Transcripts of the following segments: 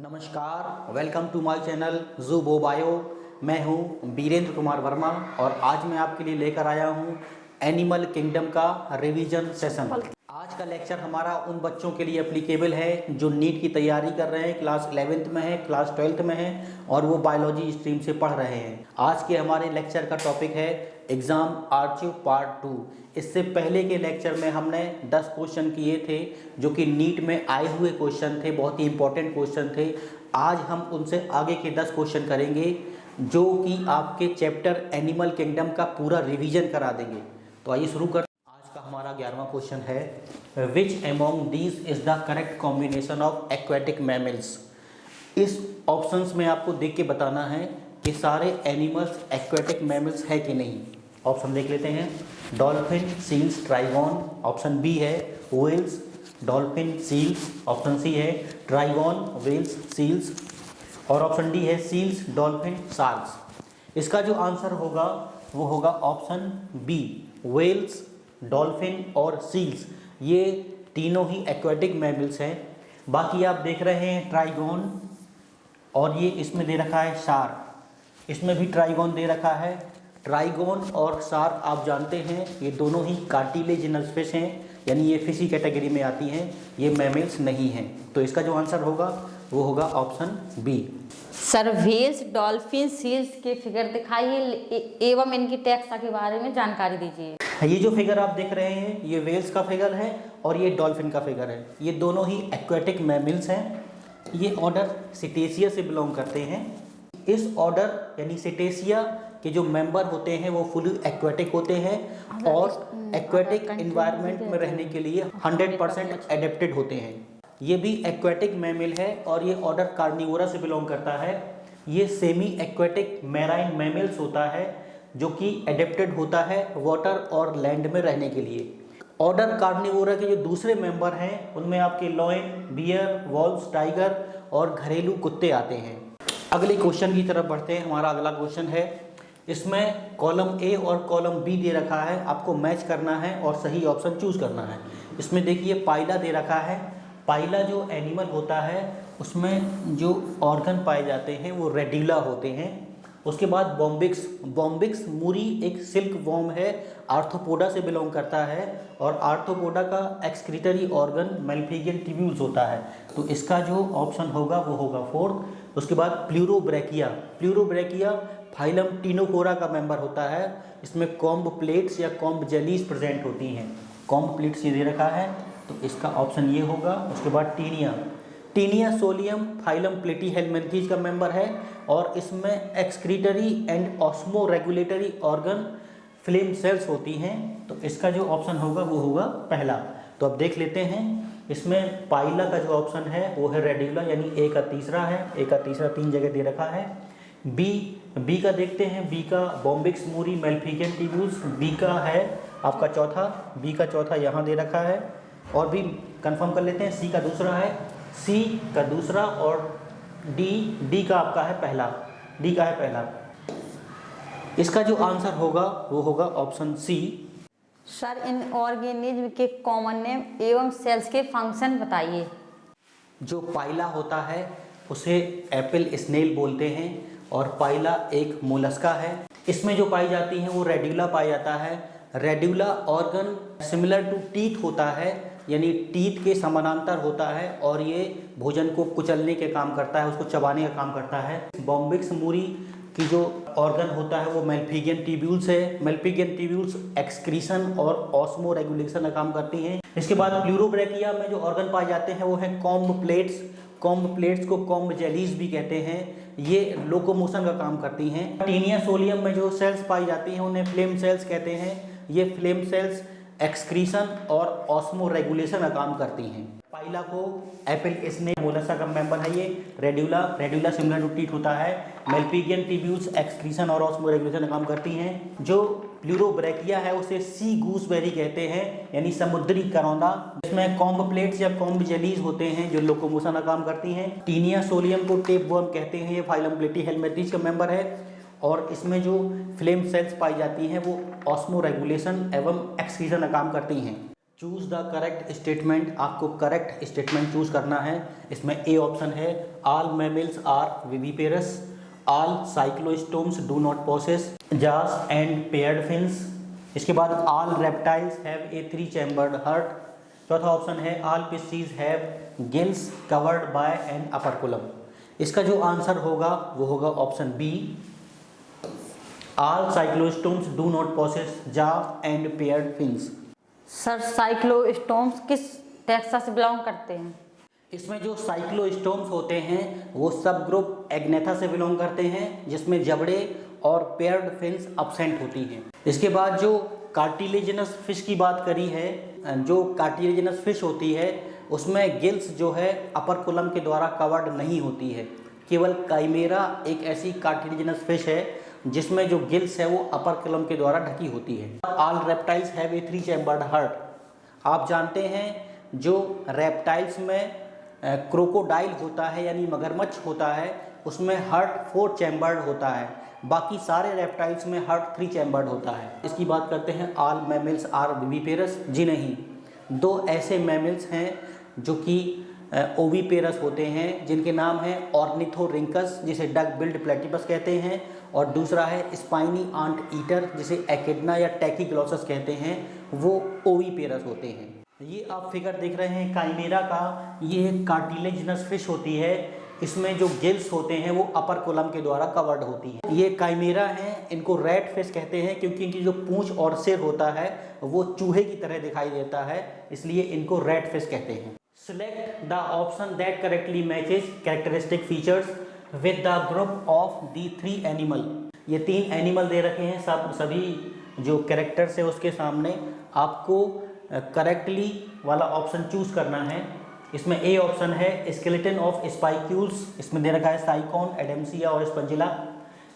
नमस्कार, welcome to my channel ज़ूबो बायो। मैं हूं वीरेंद्र कुमार वर्मा और आज मैं आपके लिए लेकर आया हूं एनिमल किंगडम का रिवीजन सेशन। आज का लेक्चर हमारा उन बच्चों के लिए एप्लीकेबल है जो नीट की तैयारी कर रहे हैं, क्लास 11th में है, क्लास 12th में है और वो बायोलॉजी स्ट्रीम से पढ़ रहे हैं। आज के हमारे लेक्चर का टॉपिक है एग्ज़ाम आर्चिव पार्ट 2। इससे पहले के लेक्चर में हमने 10 क्वेश्चन किए थे जो कि नीट में आए हुए क्वेश्चन थे, बहुत ही इंपॉर्टेंट क्वेश्चन थे। आज हम उनसे आगे के 10 क्वेश्चन करेंगे जो कि आपके चैप्टर एनिमल किंगडम का पूरा रिवीजन करा देंगे। तो आइए शुरू कर। आज का हमारा 11वां क्वेश्चन है, which among these is the correct combination of aquatic mammals. इस ऑप्शंस में आपको देख के बताना है कि सारे एनिमल्स एक्वेटिक मैमल्स है कि नहीं। ऑप्शन देख लेते हैं, dolphin, seals, trygon. Option B है whales, dolphin, seals. Option C है ट्राइगॉन, व्हेल्स, सील्स। और ऑप्शन डी है सील्स, डॉल्फिन, शार्क्स। इसका जो आंसर होगा वो होगा ऑप्शन बी, व्हेल्स, डॉल्फिन और सील्स। ये तीनों ही एक्वेटिक मैमल्स हैं। बाकी आप देख रहे हैं ट्राइगॉन और ये इसमें दे रखा है शार्क, इसमें भी ट्राइगॉन दे रखा है। ट्राइगॉन और शार्क आप जानते हैं ये दोनों ही कार्टिलेजिनस फिश हैं, यानी ये फिशी कैटेगरी में आती हैं, ये मैमल्स नहीं हैं। तो इसका जो आंसर होगा वो होगा option B. Sir, whales, dolphin, seals के फिगर दिखाइए एवं इनकी टैक्सा के बारे में जानकारी दीजिए। ये जो फिगर आप देख रहे हैं ये व्हेल्स का फिगर है और ये डॉल्फिन का फिगर है। ये दोनों ही एक्वेटिक मैमल्स हैं। ये ऑर्डर सिटेशिया से बिलोंग करते हैं। इस ऑर्डर यानी सिटेशिया के जो मेंबर होते हैं वो फुली एक्वेटिक होते हैं और एक्वेटिक एनवायरनमेंट में रहने के लिए 100% एडेप्टेड होते हैं। ये भी एक्वेटिक मैमल है और ये ऑर्डर कार्निवोरा से बिलोंग करता है। ये सेमी एक्वेटिक मैराइन मैमल्स होता है जो कि एडेप्टेड होता है वाटर और लैंड में रहने के लिए। ऑर्डर कार्निवोरा के जो दूसरे मेंबर हैं उनमें आपके लॉयन, बियर, वॉल्व्स, टाइगर और घरेलू कुत्ते आते हैं। अगले क्वेश्चन की तरफ बढ़ते हैं। हमारा अगला क्वेश्चन है, इसमें कॉलम ए और कॉलम बी दे रखा है, आपको मैच करना है और सही ऑप्शन चूज करना है। इसमें देखिए पाइला दे रखा है। पाइला जो एनिमल होता है उसमें जो ऑर्गन पाए जाते हैं वो रेडिला होते हैं। उसके बाद बॉम्बिक्स, बॉम्बिक्स मूरी एक सिल्क वॉर्म है, आर्थ्रोपोडा से बिलोंग करता है और आर्थ्रोपोडा का एक्सक्रीटरी ऑर्गन मेल्फिगियन ट्यूब्यूल्स होता है। तो इसका जो ऑप्शन होगा वो होगा 4th। उसके बाद प्लूरोब्रैकिया, प्लूरोब्रैकिया फाइलम टिनोकोरा का मेंबर होता है। इसमें कॉम्ब प्लेट्स या कॉम्ब जेलीज प्रेजेंट होती हैं। कॉम्ब प्लेट्स ये दे रखा है तो इसका ऑप्शन ये होगा। उसके बाद taenia, taenia solium phylum platyhelminthes का मेंबर है और इसमें excretory and osmoregulatory organ flame cells होती हैं। तो इसका जो ऑप्शन होगा वो होगा पहला। तो अब देख लेते हैं, इसमें पाइला का जो ऑप्शन है वो है रेडिकुला, यानी ए का तीसरा है। ए का तीसरा 3 जगह दे रखा है। बी का देखते हैं, बी का बॉम्बिक्स मूरी मेल्फिगियन ट्यूब्यूल्स, बी का है आपका चौथा, बी का चौथा यहाँ दे रखा है। और भी कंफर्म कर लेते हैं, सी का दूसरा है, सी का दूसरा और डी का आपका है पहला, डी का है पहला। इसका जो आंसर होगा वो होगा ऑप्शन सी। सर, इन ऑर्गेनिज्म के कॉमन नेम एवं सेल्स के फंक्शन बताइए। जो पाइला होता है उसे एप्पल स्नेल बोलते हैं और पाइला एक मोलस्का है। इसमें जो पाई जाती हैं वो रेडिकुला पाया जाता है। रेडिकुला ऑर्गन सिमिलर टू टीथ होता है, यानी टीथ के समानांतर होता है और ये भोजन को कुचलने के काम करता है, उसको चबाने का काम करता है। बॉम्बिक्स मूरी की जो ऑर्गन होता है वो मेल्फिगियन ट्यूब्यूल्स है। मेल्फिगियन ट्यूब्यूल्स एक्सक्रीशन और ऑस्मो रेगुलेशन का काम करती हैं। इसके बाद प्लूरोब्रैकिया में जो ऑर्गन पाए जाते हैं वो है कॉम्ब प्लेट्स। कॉम्ब प्लेट्स को कॉम्ब जेलीज भी कहते हैं, ये लोकोमोशन का काम करती हैं। टीनिया सोलियम में जो सेल्स पाई जाती हैं उन्हें फ्लेम सेल्स कहते हैं। ये फ्लेम सेल्स एक्सक्रीशन और ऑस्मो रेगुलेशन का काम करती हैं। पाइला को एप्पल स्नेल मोलस्का का मेंबर है। ये रेडिकुला सिमिलर टू टीथ होता है। मेल्फिगियन ट्यूब्यूल्स एक्सक्रीशन और ऑस्मो रेगुलेशन का काम करती हैं। जो प्लूरोब्रैकिया है उसे सी गूसबेरी कहते हैं, यानी समुद्री करौंदा। इसमें कॉम्ब प्लेट्स या कॉम्ब जेलीज होते हैं जो लोकोमोशन का काम करती हैं। टीनिया सोलियम को टेपवर्म कहते हैं, ये फाइलम प्लेटीहेल्मिन्थीज का मेंबर है और इसमें जो फ्लेम सेल्स पाई जाती हैं वो ऑस्मो रेगुलेशन एवं एक्सक्रीशन का काम करती हैं। चूज द करेक्ट स्टेटमेंट, आपको करेक्ट स्टेटमेंट चूज करना है। इसमें ए ऑप्शन है all mammals are viviparous, all cyclostomes do not possess jaws and paired fins. इसके बाद all reptiles have a 3 chambered heart. चौथा ऑप्शन है all fishes have gills covered by an operculum. इसका जो आंसर होगा वो होगा option B, all cyclostomes do not possess jaws and paired fins. Sir cyclostomes किस टैक्सा से बिलोंग करते हैं? इसमें जो साइक्लोस्टोम्स होते हैं वो सब ग्रुप एग्नेथा से बिलोंग करते हैं, जिसमें जबड़े और पेयर्ड फिन्स अब्सेंट होती हैं। इसके बाद जो कार्टिलेजिनस फिश की बात करी है, जो कार्टिलेजिनस फिश होती है उसमें गिल्स जो है अपर कोलम के द्वारा कवर्ड नहीं होती है। केवल काइमेरा एक ऐसी कार्टिलेजिनस फिश है जिसमें जो गिल्स है वो अपर कोलम के द्वारा ढकी होती है। All reptiles have a 3 chambered heart. आप जानते हैं जो रेप्टाइल्स में क्रोकोडाइल होता है यानी मगरमच्छ होता है उसमें हार्ट 4 चैम्बर्ड होता है, बाकी सारे रेप्टाइल्स में हार्ट 3 चैम्बर्ड होता है। इसकी बात करते हैं ऑल मैमल्स आर विविपेरस। जी नहीं, 2 ऐसे मैमल्स हैं जो कि ओविपेरस होते हैं, जिनके नाम है ऑर्निथोरिंकस जिसे डक बिल्ड प्लेटिपस कहते हैं, और दूसरा है स्पाइनी आंट ईटर जिसे एकेडना या टैकीग्लॉसस कहते हैं, वो ओविपेरस होते हैं। ये आप फिगर देख रहे हैं काइमेरा का, ये कार्टिलेजिनस फिश होती है, इसमें जो गिल्स होते हैं वो अपर कोलम के द्वारा कवर्ड होती है। ये काइमेरा हैं, इनको रैट फिश कहते हैं क्योंकि इनकी जो पूंछ और सिर होता है वो चूहे की तरह दिखाई देता है, इसलिए इनको रैट फिश कहते हैं। Select the option that correctly matches characteristic features with the group of the 3 animal. ये 3 एनिमल दे रखे हैं, सभी जो कैरेक्टर्स है उसके सामने आपको करेक्टली वाला ऑप्शन चूज करना है। इसमें ए ऑप्शन है स्केलेटन ऑफ स्पाइक्यूल्स, इसमें दे रखा है साइकॉन, एडेम्सिया और स्पंजिला।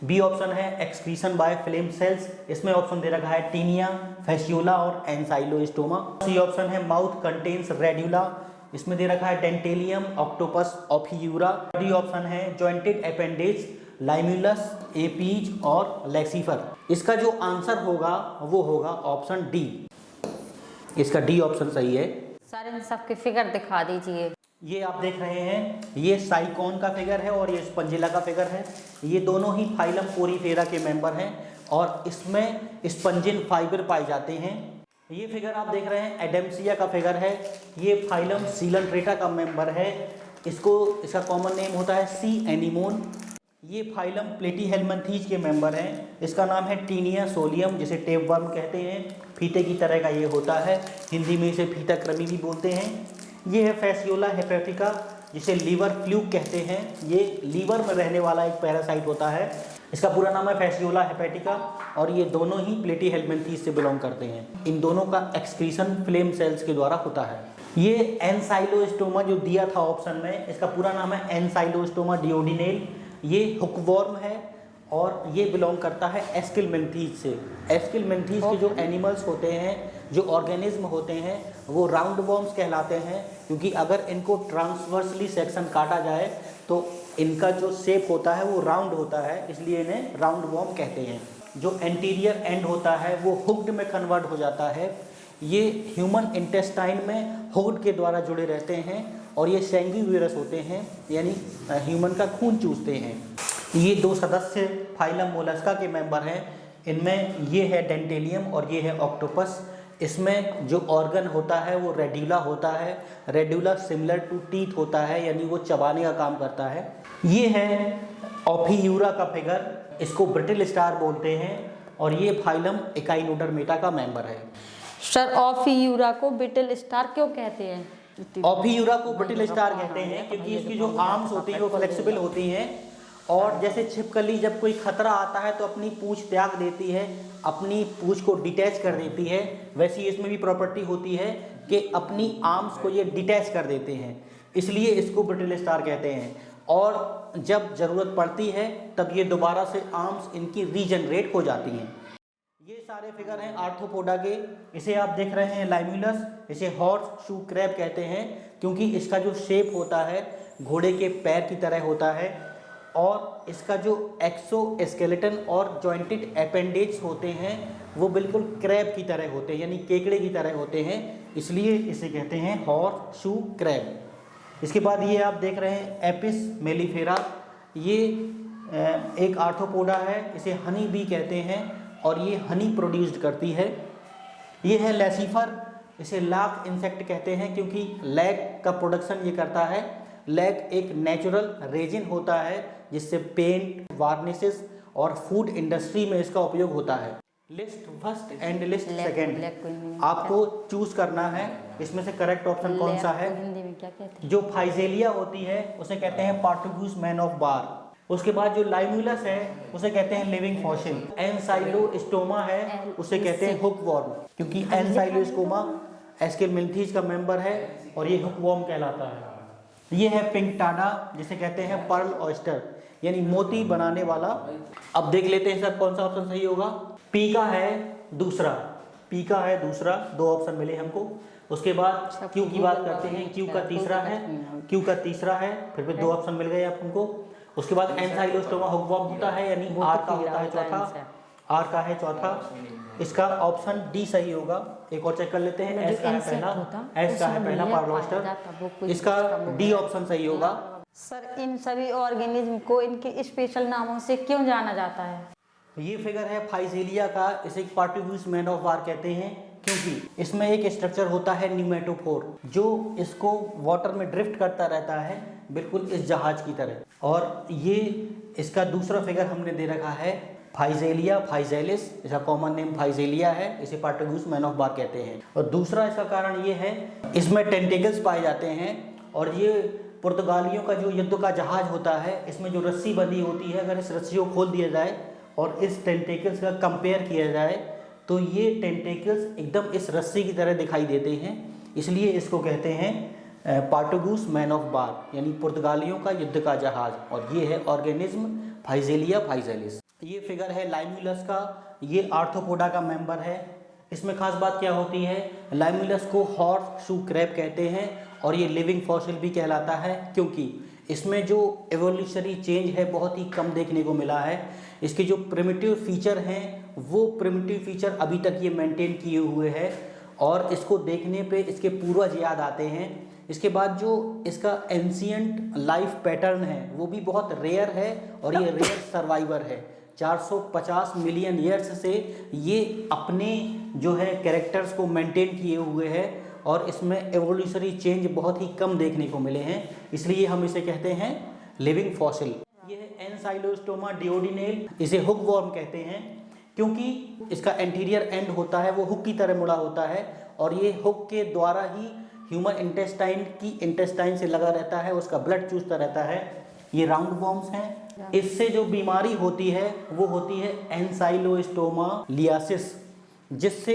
बी ऑप्शन है एक्सक्रीशन बाय फ्लेम सेल्स, इसमें ऑप्शन दे रखा है टीनिया, फैसियोला और एंसाइलोस्टोमा। सी ऑप्शन है माउथ कंटेन्स रेड्यूला, इसमें दे रखा है डेंटेलियम, ऑक्टोपस, ऑफियूरा। डी ऑप्शन है जॉइंटेड अपेंडेज, लाइम्यूलस, एपीज और लेक्सीफर। इसका जो आंसर होगा वो होगा ऑप्शन डी। इसका डी ऑप्शन सही है। सर इन सबके फिगर दिखा दीजिए। ये आप देख रहे हैं, ये साइकॉन का फिगर है और ये स्पंजिला का फिगर है। ये दोनों ही फाइलम पोरीफेरा के मेंबर हैं और इसमें स्पंजिन फाइबर पाए जाते हैं। ये फिगर आप देख रहे हैं एडेम्सिया का फिगर है, ये फाइलम सीलंट्रेटा का मेंबर है, इसका कॉमन नेम होता है सी एनीमोन। ये फाइलम प्लेटीहेल्मिन्थीज के मेंबर हैं, इसका नाम है टीनिया सोलियम जिसे टेपवर्म कहते हैं, फीते की तरह का ये होता है, हिंदी में इसे फीता कृमि भी बोलते हैं। ये है फैसियोला हेपेटिका जिसे लीवर फ्लूक कहते हैं, ये लीवर में रहने वाला एक पैरासाइट होता है, इसका पूरा नाम है फैसियोला हेपेटिका और ये दोनों ही प्लेटीहेल्मिन्थीज से बिलोंग करते हैं। इन दोनों का एक्सक्रीशन फ्लेम सेल्स के द्वारा होता है। ये एनसाइलोस्टोमा जो दिया था ऑप्शन में, इसका पूरा नाम है एनसाइलोस्टोमा डिओडिनेल, ये हुकवॉर्म है और ये बिलोंग करता है एस्किलमेंथीज से। एस्किलमेंथीज के जो एनिमल्स होते हैं, जो ऑर्गेनिज्म होते हैं, वो राउंड वॉर्म्स कहलाते हैं क्योंकि अगर इनको ट्रांसवर्सली सेक्शन काटा जाए तो इनका जो शेप होता है वो राउंड होता है, इसलिए इन्हें राउंड वॉर्म कहते हैं। जो एंटीरियर एंड होता है वो हुक्ड में कन्वर्ट हो जाता है। ये ह्यूमन इंटेस्टाइन में हुक्ड के द्वारा जुड़े रहते हैं और ये सैंग्यूवियरस होते हैं, यानी ह्यूमन का खून चूसते हैं। ये 2 सदस्य फाइलम मोलस्का के मेंबर हैं, इनमें ये है डेंटेलियम और ये है ऑक्टोपस। इसमें जो ऑर्गन होता है वो रेड्यूला होता है, रेड्यूला सिमिलर टू टीथ होता है, यानी वो चबाने का काम करता है। ये है ऑफियूरा का फिगर, इसको ब्रिटिल स्टार बोलते हैं और ये फाइलम इकाइनोडर्मेटा का मेंबर है। सर ऑफियूरा को ब्रिटिल स्टार क्यों कहते हैं? ऑफियूरा को ब्रिटिल स्टार कहते हैं क्योंकि इसकी जो आर्म्स होती हैं वो फ्लेक्सिबल होती हैं और जैसे छिपकली जब कोई खतरा आता है तो अपनी पूंछ त्याग देती है, अपनी पूंछ को डिटैच कर देती है, वैसी इसमें भी प्रॉपर्टी होती है कि अपनी आर्म्स को ये डिटैच कर देते हैं, इसलिए इसको ब्रिटिल स्टार कहते हैं। और जब ज़रूरत पड़ती है तब ये दोबारा से आर्म्स इनकी रीजनरेट हो जाती हैं। ये सारे फिगर हैं आर्थ्रोपोडा के। इसे आप देख रहे हैं लाइम्यूलस, इसे हॉर्स शू क्रैब कहते हैं क्योंकि इसका जो शेप होता है घोड़े के पैर की तरह होता है। और इसका जो एक्सोस्केलेटन और जॉइंटेड अपेंडेज होते हैं वो बिल्कुल क्रैब की तरह होते हैं, यानी केकड़े की तरह होते हैं, इसलिए इसे कहते हैं हॉर्स शू क्रैब। इसके बाद ये आप देख रहे हैं एपिस मेलिफेरा, ये एक आर्थ्रोपोडा है, इसे हनी बी कहते हैं और ये हनी प्रोड्यूस्ड करती है। ये है लैसीफर, इसे लाक इंसेक्ट कहते हैं क्योंकि लैक का प्रोडक्शन ये करता है। लैक एक नेचुरल रेजिन होता है जिससे पेंट, वार्निशेस और फूड इंडस्ट्री में इसका उपयोग होता है। List first and list second आपको चूज करना है, इसमें से करेक्ट ऑप्शन कौन सा है। हिंदी में क्या कहते हैं? जो फाइजेलिया होती है उसे कहते हैं पार्टुगूस मैन ऑफ बार। उसके बाद जो लाइमुलस है उसे कहते हैं लिविंग फॉसिल। एनसाइलोस्टोमा है उसे कहते हैं हुकवॉर्म, क्योंकि एनसाइलोस्टोमा एस्केलमिंथीज का मेंबर है और ये हुकवॉर्म कहलाता है। ये है पिंकटाडा जिसे कहते हैं पर्ल ऑयस्टर, यानी मोती बनाने वाला। अब देख लेते हैं सर कौन सा ऑप्शन सही होगा। पी का है दूसरा, पी का है दूसरा, 2 ऑप्शन मिले हमको। उसके बाद क्यू की बात करते हैं, क्यू का तीसरा है, क्यू का तीसरा है, फिर भी 2 ऑप्शन मिल गए आपको। उसके बाद एनसाइलोस्टोमा हुकवॉर्म होता है, यानी आर का होता है चौथा, आर का है चौथा। इसका ऑप्शन डी सही होगा। एक और चेक कर लेते हैं, एस का है पहला, एस का है पहला पर्ल ऑयस्टर, इसका डी ऑप्शन सही होगा। सर इन सभी ऑर्गेनिज्म को इनके स्पेशल नामों से क्यों जाना जाता है? ये फिगर है फाइजेलिया का, इसे पार्टुगूस मैन ऑफ बार कहते हैं क्योंकि इसमें एक स्ट्रक्चर होता है न्यूमेटोफोर जो इसको वाटर में ड्रिफ्ट करता रहता है, बिल्कुल इस जहाज की तरह। और ये इसका दूसरा फिगर हमने दे रखा है फाइजेलिया फाइजेलिस, इसका कॉमन नेम फाइजेलिया है, इसे पार्टुगूस मैन ऑफ बार कहते हैं। और दूसरा इसका कारण ये है इसमें टेंटिकल्स पाए जाते हैं और ये पुर्तगालियों का जो युद्ध का जहाज होता है इसमें जो रस्सी बंधी होती है, अगर इस रस्सी को खोल दिया जाए और इस टेंटिकल्स का कंपेयर किया जाए तो ये टेंटिकल्स एकदम इस रस्सी की तरह दिखाई देते हैं, इसलिए इसको कहते हैं पार्टुगूस मैन ऑफ बार, यानी पुर्तगालियों का युद्ध का जहाज। और ये है ऑर्गेनिज्म फाइजेलिया फाइजेलिस। ये फिगर है लाइमुलस का, ये आर्थ्रोपोडा का मेंबर है। इसमें खास बात क्या होती है, लाइमुलस को हॉर्स शू क्रैब कहते हैं और ये लिविंग फॉसिल भी कहलाता है क्योंकि इसमें जो एवोल्यूशनरी चेंज है बहुत ही कम देखने को मिला है। इसके जो प्रिमिटिव फीचर हैं वो प्रिमिटिव फीचर अभी तक ये मेंटेन किए हुए हैं और इसको देखने पे इसके पूर्वज याद आते हैं। इसके बाद जो इसका एंशियंट लाइफ पैटर्न है वो भी बहुत रेयर है और ये रेयर सर्वाइवर है। 450 मिलियन ईयर्स से ये अपने जो है कैरेक्टर्स को मेंटेन किए हुए हैं और इसमें एवोल्यूशनरी चेंज बहुत ही कम देखने को मिले हैं, इसलिए हम इसे कहते हैं लिविंग फॉसिल। ये है एनसाइलोस्टोमा डिओडिनेल, इसे हुकवॉर्म कहते हैं क्योंकि इसका एंटीरियर एंड होता है वो हुक की तरह मुड़ा होता है और ये हुक के द्वारा ही ह्यूमन इंटेस्टाइन की इंटेस्टाइन से लगा रहता है, उसका ब्लड चूसता रहता है। ये राउंड वॉर्म्स हैं। इससे जो बीमारी होती है वो होती है एनसाइलोस्टोमा लियासिस, जिससे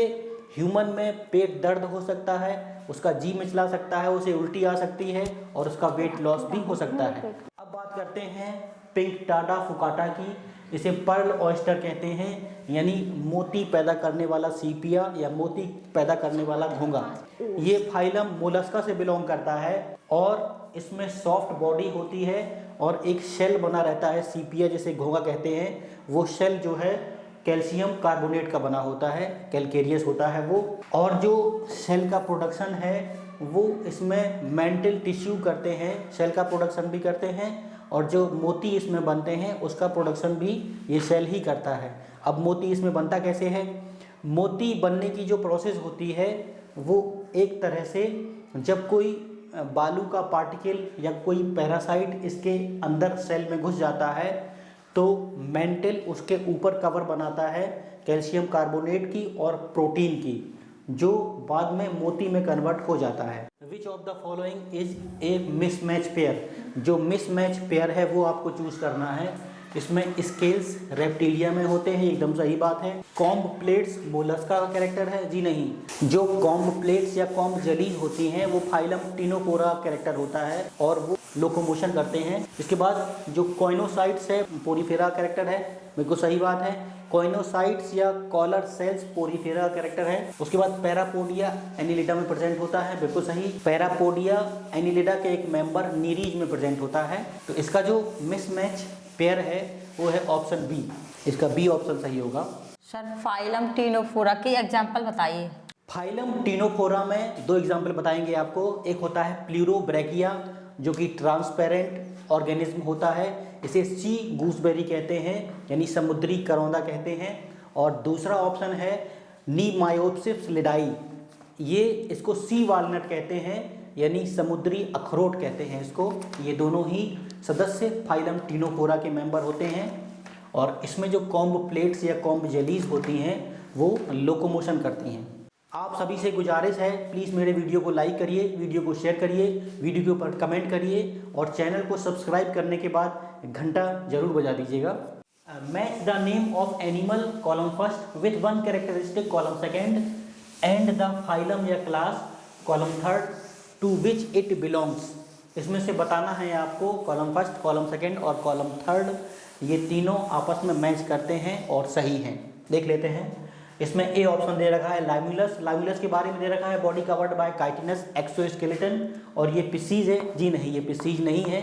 ह्यूमन में पेट दर्द हो सकता है, उसका जी मिचला सकता है, उसे उल्टी आ सकती है और उसका वेट लॉस भी हो सकता है। अब बात करते हैं पिंकटाडा फुकाटा की, इसे पर्ल ऑयस्टर कहते हैं, यानी मोती पैदा करने वाला सीपिया या मोती पैदा करने वाला घोंगा। ये फाइलम मोलस्का से बिलोंग करता है और इसमें सॉफ्ट बॉडी होती है और एक शेल बना रहता है सीपिया जिसे घोंगा कहते हैं। वो शेल जो है कैल्शियम कार्बोनेट का बना होता है, कैलकेरियस होता है वो। और जो सेल का प्रोडक्शन है वो इसमें मेंटल टिश्यू करते हैं, सेल का प्रोडक्शन भी करते हैं और जो मोती इसमें बनते हैं उसका प्रोडक्शन भी ये सेल ही करता है। अब मोती इसमें बनता कैसे है, मोती बनने की जो प्रोसेस होती है वो एक तरह से जब कोई बालू का पार्टिकल या कोई पैरासाइट इसके अंदर सेल में घुस जाता है तो मेंटल उसके ऊपर कवर बनाता है कैल्शियम कार्बोनेट की और प्रोटीन की, जो बाद में मोती में कन्वर्ट हो जाता है। Which of the following is a mismatch pair, जो मिसमैच पेयर है वो आपको चूज करना है। इसमें स्केल्स रेप्टिलिया में होते हैं, एकदम सही बात है। कॉम्ब प्लेट्स मोलस्का का कैरेक्टर है, जी नहीं। जो कॉम्ब प्लेट्स या कॉम्ब जलीज होती हैं वो फाइलम टिनोकोरा कैरेक्टर होता है और वो लोकोमोशन करते हैं। इसके बाद जो कॉइनोसाइट्स है पोरीफेरा कैरेक्टर है, बिल्कुल सही बात है। कॉइनोसाइट्स या कॉलर सेल्स पोरीफेरा कैरेक्टर है। उसके बाद पैरापोडिया एनिलिडा में प्रेजेंट होता है, बिल्कुल सही। पैरापोडिया एनिलिडा के एक मेंबर नीरीज में प्रेजेंट होता है। तो इसका जो मिसमैच पेयर है वो है ऑप्शन बी, इसका बी ऑप्शन सही होगा। सर फाइलम टीनोफोरा के एग्जाम्पल बताइए। फाइलम टीनोफोरा में दो एग्जाम्पल बताएंगे आपको। एक होता है प्लूरोब्रैकिया जो कि ट्रांसपेरेंट ऑर्गेनिज्म होता है, इसे सी गूसबेरी कहते हैं यानी समुद्री करौंदा कहते हैं। और दूसरा ऑप्शन है नीमायोप्सिस लिडाई, ये इसको सी वालनट कहते हैं यानी समुद्री अखरोट कहते हैं इसको। ये दोनों ही सदस्य फाइलम टीनोफोरा के मेंबर होते हैं और इसमें जो कॉम्ब प्लेट्स या कॉम्ब जेलीज होती हैं वो लोकोमोशन करती हैं। आप सभी से गुजारिश है प्लीज़ मेरे वीडियो को लाइक करिए, वीडियो को शेयर करिए, वीडियो के ऊपर कमेंट करिए और चैनल को सब्सक्राइब करने के बाद घंटा जरूर बजा दीजिएगा। Match the name of animal column first with one characteristic column second and the phylum या class column third to which it belongs. इसमें से बताना है आपको कॉलम फर्स्ट, कॉलम सेकेंड और कॉलम थर्ड ये तीनों आपस में मैच करते हैं और सही हैं। देख लेते हैं। इसमें ए ऑप्शन दे रखा है लाइमुलस, लाइमुलस के बारे में दे रखा है body covered by chitinous exoskeleton और ये पिसीज है। जी नहीं, ये पिसीज नहीं है,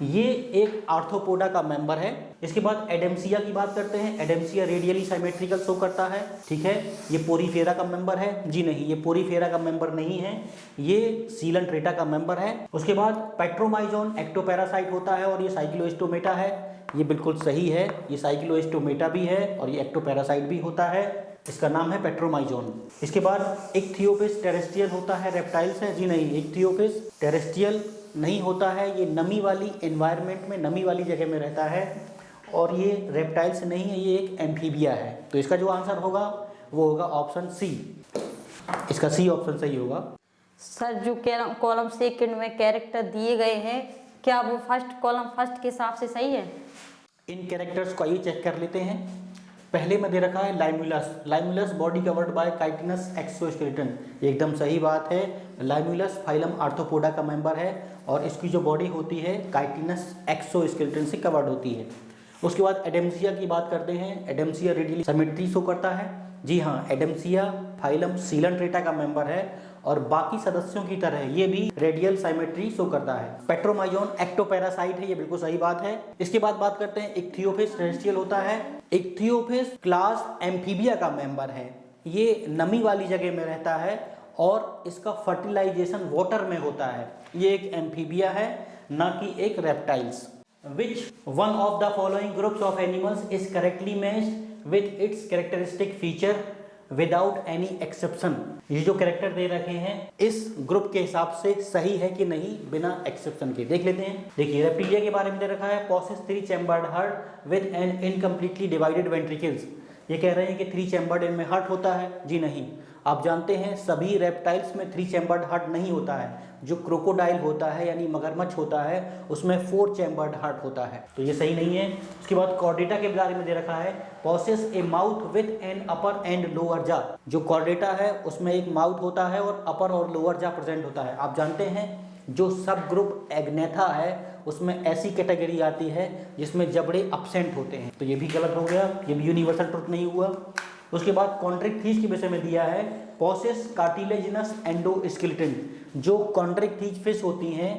ये एक आर्थ्रोपोडा का मेंबर है। इसके बाद एडेम्सिया की बात करते हैं। एडेम्सिया रेडियली सिमेट्रिकल शो करता है, ठीक है। ये पोरीफेरा का मेंबर है। जी नहीं, ये पोरीफेरा का मेंबर नहीं है, ये सीलंट्रेटा का मेंबर है। उसके बाद पेट्रोमाइजोन एक्टोपैरासाइट होता है और ये साइक्लोस्टोमेटा है। ये बिल्कुल सही है, ये साइक्लोस्टोमेटा भी है और ये एक्टोपैरासाइट भी होता है। इसका नाम है पेट्रोमाइजोन। इसके बाद इक्थियोपिस टेरेस्ट्रियल होता है, रेप्टाइल्स है। जी नहीं, इक्थियोपिस टेरेस्ट्रियल नहीं होता है, ये नमी वाली एनवायरनमेंट में, नमी वाली जगह में रहता है और ये रेप्टाइल्स नहीं है, ये एक एम्फीबिया है। तो इसका जो आंसर होगा वो होगा ऑप्शन सी, इसका सी ऑप्शन सही होगा। सर जो कॉलम सेकंड में कैरेक्टर दिए गए हैं क्या वो फर्स्ट कॉलम फर्स्ट के हिसाब से सही है? इन कैरेक्टर्स को आइए चेक कर लेते हैं। पहले में दे रखा है Limulus, Limulus body covered by chitinous exoskeleton, एकदम सही बात है। लाइमुलस फाइलम आर्थ्रोपोडा का मेंबर है और इसकी जो बॉडी होती है काइटिनस एक्सोस्केलेटन से कवर्ड होती है। उसके बाद एडेम्सिया की बात करते हैं। एडेम्सिया रेडियली सिमेट्री शो करता है। जी हाँ, एडेम्सिया फाइलम सीलंट्रेटा का मेंबर है और बाकी सदस्यों की तरह ये भी रेडियल साइमेट्री शो करता है। पेट्रोमाइजोन एक्टोपैरासाइट है, ये बिल्कुल सही बात है। इसके बाद बात करते हैं इक्थियोपिस टेरेस्ट्रियल होता है। इक्थियोपिस क्लास एम्फीबिया का मेंबर है, ये नमी वाली जगह में रहता है और इसका फर्टिलाइजेशन वाटर में होता है। ये एक एम्फीबिया है, ना कि एक reptiles. Which one of the following groups of animals is correctly matched with its characteristic feature without any exception? ये जो कैरेक्टर दे रखे हैं इस ग्रुप के हिसाब से सही है कि नहीं बिना एक्सेप्शन के, देख लेते हैं। देखिए रेप्टिलिया के बारे में दे रखा है possess 3 chambered heart with an incompletely divided ventricles. ये कह रहे हैं कि 3 चैम्बर्ड इनमें हार्ट होता है। जी नहीं, आप जानते हैं सभी रेप्टाइल्स में 3 चैम्बर्ड हार्ट नहीं होता है। जो क्रोकोडाइल होता है यानी मगरमच्छ होता है उसमें 4 चैम्बर्ड हार्ट होता है, तो ये सही नहीं है। उसके बाद कॉर्डेटा के बारे में दे रखा है possess a mouth with an upper and lower jaw. जो कॉर्डेटा है उसमें एक माउथ होता है और अपर और लोअर जा प्रेजेंट होता है। आप जानते हैं जो सब ग्रुप एग्नेथा है उसमें ऐसी कैटेगरी आती है जिसमें जबड़े एब्सेंट होते हैं, तो ये भी गलत हो गया, ये भी यूनिवर्सल ट्रुथ नहीं हुआ। उसके बाद कॉन्ट्रिक्थीज के विषय में दिया है पोसेस कार्टिलेजिनस एंडोस्केलेटन। जो कॉन्ट्रिक्थीज फिश होती हैं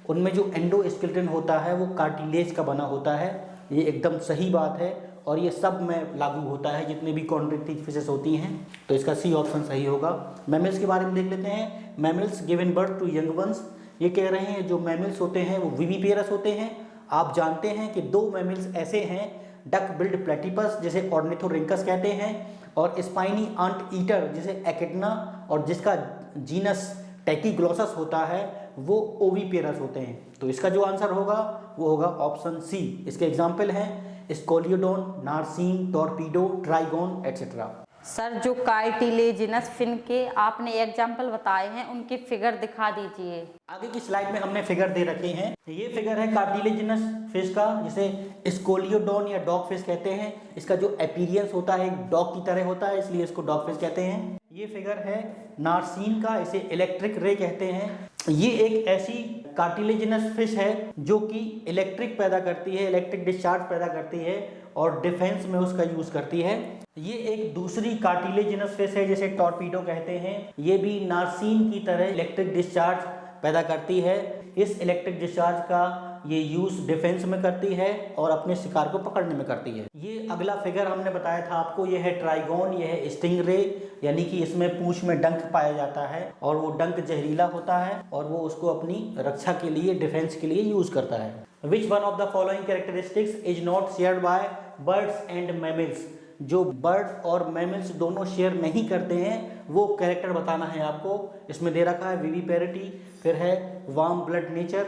उनमें जो एंडोस्केलेटन होता है वो कार्टिलेज का बना होता है, ये एकदम सही बात है और ये सब में लागू होता है जितने भी कॉन्ट्रिक्थीज फिशेस होती हैं, तो इसका सी ऑप्शन सही होगा। मैमल्स के बारे में देख लेते हैं। Mammals given birth to young ones, ये कह रहे हैं जो मैमल्स होते हैं वो विविपेरस होते हैं। आप जानते हैं कि 2 मैमल्स ऐसे हैं, डक बिल्ड प्लेटिपस जिसे ऑर्निथोरिंकस कहते हैं और स्पाइनी आंट ईटर जिसे एकेडना और जिसका जीनस टैकीग्लोसस होता है वो ओविपेरस होते हैं। तो इसका जो आंसर होगा वो होगा ऑप्शन सी। इसके एग्जाम्पल हैं स्कोलियोडोन, नार्सीन, टॉर्पीडो, ट्राइगोन एटसेट्रा। सर जो कार्टिलेजिनस फिन के आपने एग्जाम्पल बताए हैं उनकी फिगर दिखा दीजिए। आगे की स्लाइड में हमने फिगर दे रखे हैं। ये फिगर है कार्टिलेजिनस फिश का जिसे स्कोलियोडोन या डॉग फिश कहते हैं। इसका जो अपीयरेंस होता है एक डॉग की तरह होता है, इसलिए इसको डॉग फिश कहते हैं। ये फिगर है नार्सीन का, इसे इलेक्ट्रिक रे कहते हैं। ये एक ऐसी कार्टिलेजिनस फिश है जो कि इलेक्ट्रिक पैदा करती है, इलेक्ट्रिक डिस्चार्ज पैदा करती है और डिफेंस में उसका यूज करती है। ये एक दूसरी कार्टिलेजिनस फिश है जिसे टॉर्पीडो कहते हैं। ये भी नार्सीन की तरह इलेक्ट्रिक डिस्चार्ज पैदा करती है। इस इलेक्ट्रिक डिस्चार्ज का ये यूज़ डिफेंस में करती है और अपने शिकार को पकड़ने में करती है। ये अगला फिगर हमने बताया था आपको, ये है ट्राइगोन, ये है स्टिंगरे, यानी कि इसमें पूंछ में डंक पाया जाता है और वो डंक जहरीला होता है और वो उसको अपनी रक्षा के लिए, डिफेंस के लिए यूज़ करता है। Which one of the following characteristics is not shared by birds and mammals? जो बर्ड और मैमल्स दोनों शेयर नहीं करते हैं वो कैरेक्टर बताना है आपको। इसमें दे रखा है विविपेरिटी, फिर है वार्म ब्लड नेचर,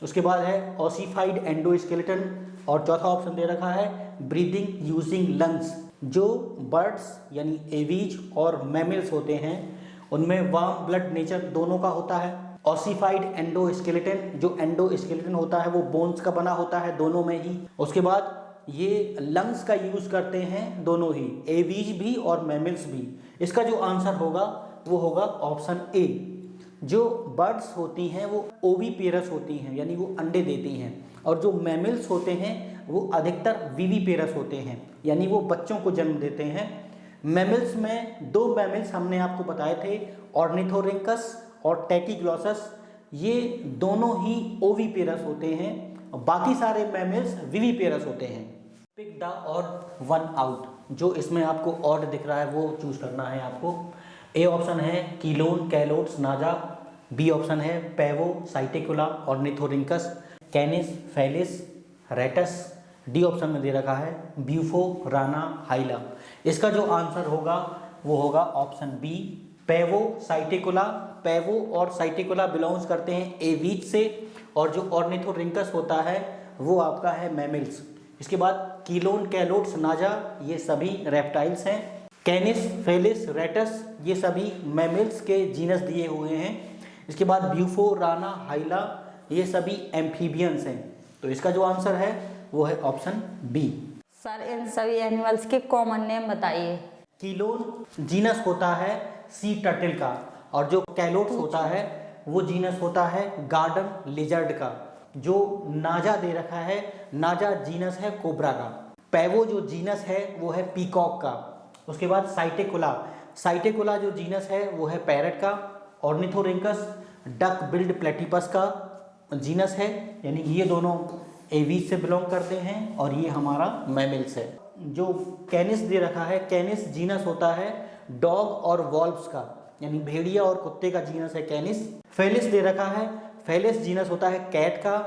उसके बाद है ऑसिफाइड एंडोस्केलेटन और चौथा ऑप्शन दे रखा है ब्रीदिंग यूजिंग लंग्स। जो बर्ड्स यानी एवीज और मैमल्स होते हैं उनमें वार्म ब्लड नेचर दोनों का होता है। ऑसिफाइड एंडोस्केलेटन, जो एंडोस्केलेटन होता है वो बोन्स का बना होता है दोनों में ही। उसके बाद ये लंग्स का यूज़ करते हैं दोनों ही, एवीज भी और मैमल्स भी। इसका जो आंसर होगा वो होगा ऑप्शन ए। जो बर्ड्स होती हैं वो ओवीपेरस होती हैं, यानी वो अंडे देती हैं, और जो मैमल्स होते हैं वो अधिकतर विविपेरस होते हैं, यानी वो बच्चों को जन्म देते हैं। मैमल्स में दो मैमल्स हमने आपको बताए थे, ऑर्निथोरिंकस और टैकीग्लॉसस, ये दोनों ही ओवीपेरस होते हैं, बाकी सारे मैमल्स विविपेरस होते हैं। Pick the odd one out, जो इसमें आपको ऑड दिख रहा है वो चूज करना है आपको। ए ऑप्शन है Chelone, Calotes, Naja. B option है Pavo, Psittacula, Ornithorhynchus, Canis, Felis, Rattus. D option में दे रखा है ब्यूफो, राना, हाइला। इसका जो आंसर होगा वो होगा ऑप्शन बी, पैवो, साइटिकुला। पैवो और साइटिकुला बिलोंग्स करते हैं एवीज से, और जो ऑर्निथोरिंकस होता है वो आपका है मैमल्स। इसके बाद कीलोन, कैलोट्स, नाजा ये सभी रेप्टाइल्स हैं। कैनिस, फेलिस, रेटस ये सभी मैमल्स के जीनस दिए हुए हैं। इसके बाद ब्यूफो, राना, हाइला ये सभी एम्फीबियंस हैं। तो इसका जो आंसर है वो है ऑप्शन बी। सर इन सभी एनिमल्स के कॉमन नेम बताइए। कीलोन जीनस होता है सी टर्टल का, और जो कैलोट्स होता है वो जीनस होता है गार्डन लिजर्ड का। जो नाजा दे रखा है, नाजा जीनस है कोबरा का। पैवो जो जीनस है वो है पीकॉक का। उसके बाद साइटिकुला, साइटिकुला जो जीनस है वो है पैरट का। ऑर्निथोरिंकस डक बिल्ड प्लेटिपस का जीनस है, यानी कि ये दोनों एवीज से बिलोंग करते हैं, और ये हमारा मैमल्स है। जो कैनिस दे रखा है, कैनिस जीनस होता है डॉग और वॉल्व्स का, यानी भेड़िया और कुत्ते का जीनस है कैनिस। फेलिस दे रखा है, फेलिस जीनस होता है कैट का,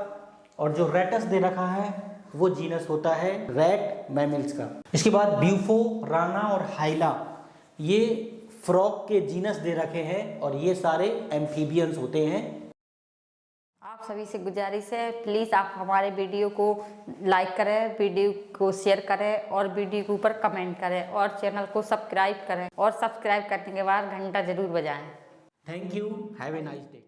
और जो रेटस दे रखा है वो जीनस होता है रैट मैमल्स का। इसके बाद ब्यूफो, राना और हाइला ये फ्रॉग के जीनस दे रखे हैं, और ये सारे एम्फीबियंस होते हैं। आप सभी से गुजारिश है प्लीज़ आप हमारे वीडियो को लाइक करें, वीडियो को शेयर करें और वीडियो के ऊपर कमेंट करें और चैनल को सब्सक्राइब करें, और सब्सक्राइब करने के बाद घंटा जरूर बजाएं। Thank you, have a nice day.